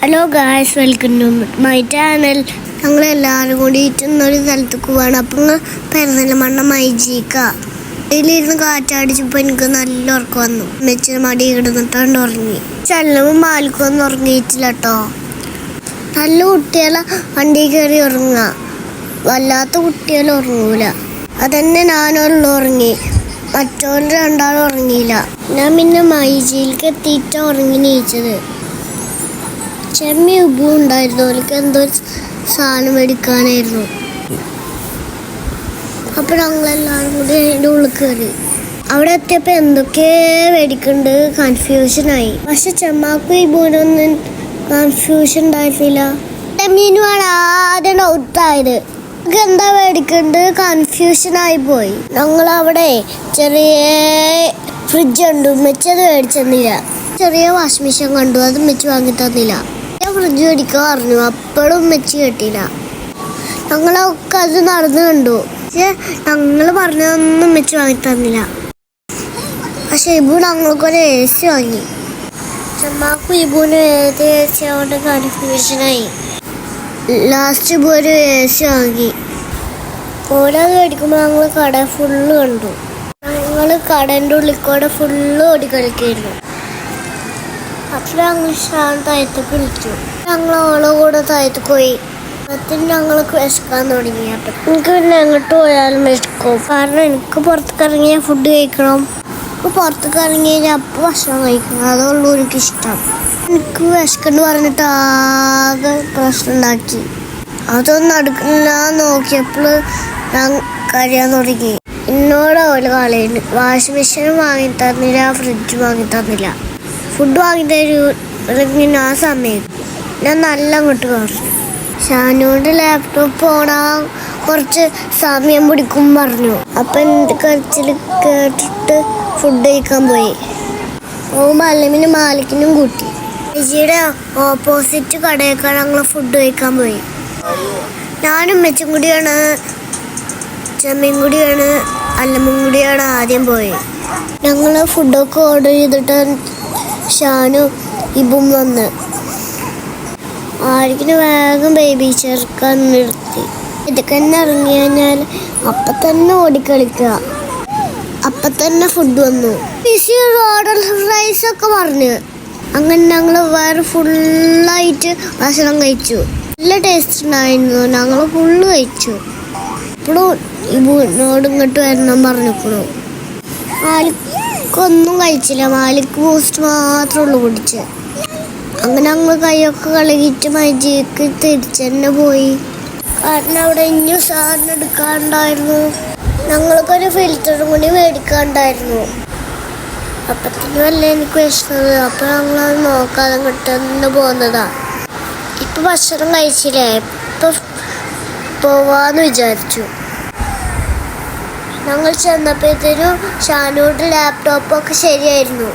Hello guys, welcome to my channel. ഞങ്ങളെല്ലാവരും കൂടി ഇന്നൊരു സ്ഥലത്തേക്ക് പോവാണ്. അപ്പം പെരുന്തൽമണ്ണ മൈജിക്ക ഇതിലിരുന്ന് കാറ്റടിച്ചപ്പോൾ എനിക്ക് നല്ല ഉറക്കം വന്നു. മെച്ചിന് മടി കിടന്നിട്ടാണ്ട് ഉറങ്ങി. ചെല്ലവും മാലിക്കൊന്നും ഉറങ്ങിയിട്ടില്ല കേട്ടോ. നല്ല കുട്ടികളെ വണ്ടി കയറി ഉറങ്ങുക, വല്ലാത്ത കുട്ടികൾ ഉറങ്ങൂല. അതന്നെ ഞാനുള്ള ഉറങ്ങി, മറ്റോര് രണ്ടാളും ഉറങ്ങിയില്ല. ഞാൻ പിന്നെ മൈജിയിലേക്ക് എത്തിയിട്ട് ഉറങ്ങി നീച്ചത്. ചെമ്മി ഉബു ഉണ്ടായിരുന്നു, അവർക്ക് എന്തോ സാധനം മേടിക്കാനായിരുന്നു. അപ്പോൾ ഞങ്ങളെല്ലാവരും കൂടി അതിൻ്റെ ഉള്ളിൽ കയറി. അവിടെ എത്തിയപ്പോൾ എന്തൊക്കെ മേടിക്കുന്നുണ്ട്, കൺഫ്യൂഷനായി. പക്ഷെ ചെമ്മാക്കും ഇബുവിനൊന്നും കൺഫ്യൂഷൻ ഉണ്ടായിരുന്നില്ല. ചെമ്മീനുമാണ് ആദ്യം ഔട്ടായത്. എന്താ മേടിക്കുന്നുണ്ട് കൺഫ്യൂഷനായി പോയി. ഞങ്ങളവിടെ ചെറിയ ഫ്രിഡ്ജ് കണ്ടു, മെച്ചത് മേടിച്ചെന്നില്ല. ചെറിയ വാഷിംഗ് മെഷീൻ കണ്ടു, അത് മെച്ച് വാങ്ങി തന്നില്ല. ഫ്രിഡ്ജ് മേടിക്കാൻ പറഞ്ഞു, അപ്പോഴും മെച്ച് കേട്ടില്ല. ഞങ്ങളൊക്കെ അത് നടന്നു കണ്ടു, പക്ഷെ ഞങ്ങൾ പറഞ്ഞതൊന്നും മെച്ച് വാങ്ങി തന്നില്ല. പക്ഷെ ഇബു ഞങ്ങൾക്കൊരു എ സി വാങ്ങി. ചെമ്മാക്കും ഇബുവിനും ഏത് എ സി ആവുകൊണ്ട് കൺഫ്യൂഷനായി. ലാസ്റ്റ് ഇബു ഒരു എ സി വാങ്ങി. ഓരോന്ന് മേടിക്കുമ്പോൾ ഞങ്ങൾ കട ഫുള്ള് കണ്ടു. ഞങ്ങൾ കടൻ്റെ ഉള്ളിൽ കൂടെ ഫുള്ള് ഓടി കളിക്കായിരുന്നു. അപ്പോൾ ഞങ്ങൾ താഴത്തേക്ക് വിളിച്ചു. ഞങ്ങൾ അവളെ കൂടെ താഴത്തേക്ക് പോയി. അതിന് ഞങ്ങൾക്ക് വിശക്കാൻ തുടങ്ങി. അപ്പം എനിക്ക് പിന്നെ എങ്ങോട്ട് പോയാലും വിശക്കും, കാരണം എനിക്ക് പുറത്തേക്ക് ഇറങ്ങിയാൽ ഫുഡ് കഴിക്കണം. എനിക്ക് പുറത്തേക്ക് ഇറങ്ങി കഴിഞ്ഞാൽ അപ്പം ഭക്ഷണം കഴിക്കണം, അതുള്ളൂ എനിക്കിഷ്ടം. എനിക്ക് വിശക്കെന്ന് പറഞ്ഞിട്ട് ആകെ പ്രശ്നം ഉണ്ടാക്കി. അതൊന്നും നടക്കില്ല. നോക്കിയപ്പോൾ ഞാൻ കരയാൻ തുടങ്ങി. എന്നോട് അവള് കളയുന്നു. വാഷിംഗ് മെഷീൻ വാങ്ങി തന്നില്ല, ഫ്രിഡ്ജ് വാങ്ങി തന്നില്ല. ഫുഡ് വാങ്ങി തരുമെങ്കിൽ ആ സമയം ഞാൻ നല്ല അങ്ങോട്ട് പറഞ്ഞു. ഷാനുവിൻ്റെ ലാപ്ടോപ്പ് ഓണാൻ കുറച്ച് സമയം പിടിക്കും പറഞ്ഞു. അപ്പം എൻ്റെ കരച്ചിൽ കേട്ടിട്ട് ഫുഡ് കഴിക്കാൻ പോയി. അല്ലെങ്കിൽ മാലിക്കിനും കൂട്ടി. ചേച്ചിയുടെ ഓപ്പോസിറ്റ് കടയേക്കാൾ ഞങ്ങൾ ഫുഡ് കഴിക്കാൻ പോയി. ഞാനും മെച്ചും കൂടിയാണ്, ചെമ്മീൻ കൂടിയാണ്, അല്ലമ്മും കൂടിയാണ് ആദ്യം പോയി. ഞങ്ങൾ ഫുഡൊക്കെ ഓർഡർ ചെയ്തിട്ട് ഷാനു ഇബും വന്ന് ആരിക്കിന് വേഗം ബേബി ചേർക്കാൻ നിർത്തി. ഇതൊക്കെ തന്നെ ഇറങ്ങി കഴിഞ്ഞാൽ അപ്പം തന്നെ ഓടിക്കളിക്കുക. അപ്പം തന്നെ ഫുഡ് വന്നു. ഓർഡർ റൈസൊക്കെ പറഞ്ഞു. അങ്ങനെ ഞങ്ങൾ വേറെ ഫുള്ളായിട്ട് ഭക്ഷണം കഴിച്ചു. നല്ല ടേസ്റ്റ് ഉണ്ടായിരുന്നു. ഞങ്ങൾ ഫുള്ള് കഴിച്ചു. ഇപ്പോഴും ഇബുവിനോട് ഇങ്ങോട്ട് വരണം പറഞ്ഞിരിക്കണു. മാലിക്കൊന്നും കഴിച്ചില്ല, മാലിക്ക് ബൂസ്റ്റ് മാത്രമേ ഉള്ളൂ കുടിച്ച്. അങ്ങനെ ഞങ്ങൾ കൈയൊക്കെ കളകിയിട്ട് മൈജിക്ക് തിരിച്ചു തന്നെ പോയി. കാരണം അവിടെ ഇനിയും സാധനം എടുക്കാനുണ്ടായിരുന്നു. ഞങ്ങൾക്കൊരു ഫിൽറ്ററും കൂടി മേടിക്കാനുണ്ടായിരുന്നു. അപ്പത്തിനും അല്ല എനിക്ക് വിശന്നത്. അപ്പോൾ ഞങ്ങളത് നോക്കാതെ ഇങ്ങോട്ട് തന്നെ പോകുന്നതാ. ഇപ്പം ഭക്ഷണം കഴിച്ചില്ലേ, ഇപ്പം പോവാന്ന് വിചാരിച്ചു. ഞങ്ങൾ ചെന്നപ്പോഴത്തേനും ഷാനുവിൻ്റെ ലാപ്ടോപ്പൊക്കെ ശരിയായിരുന്നു.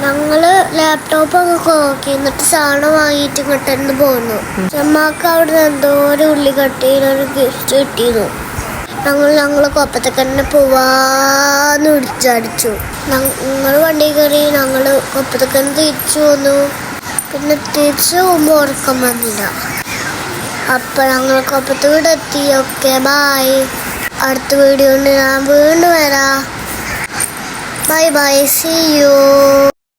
ഞങ്ങൾ ലാപ്ടോപ്പൊക്കെ നോക്കി, എന്നിട്ട് സാധനം വാങ്ങിയിട്ട് ഇങ്ങോട്ട് തന്നെ പോന്നു. ചെമ്മാക്ക് അവിടെ എന്തോ ഒരു ഉള്ളി കട്ടിയിലൊരു ഗിഫ്റ്റ് കിട്ടിയിരുന്നു. ഞങ്ങൾ കൊപ്പത്തേക്ക് തന്നെ പോവാന്ന് വിളിച്ചടിച്ചു. ഞങ്ങൾ വണ്ടി കയറി. ഞങ്ങൾ കൊപ്പത്തേക്ക് തന്നെ തിരിച്ചു പോന്നു. പിന്നെ തിരിച്ചു പോകുമ്പോൾ ഉറക്കം വന്നില്ല. അപ്പം ഞങ്ങൾ കൊപ്പത്ത് വീട് എത്തി. Okay, bye. അടുത്ത വീഡിയോ ഞാൻ വീണ്ടും വരാം. Bye bye, see U.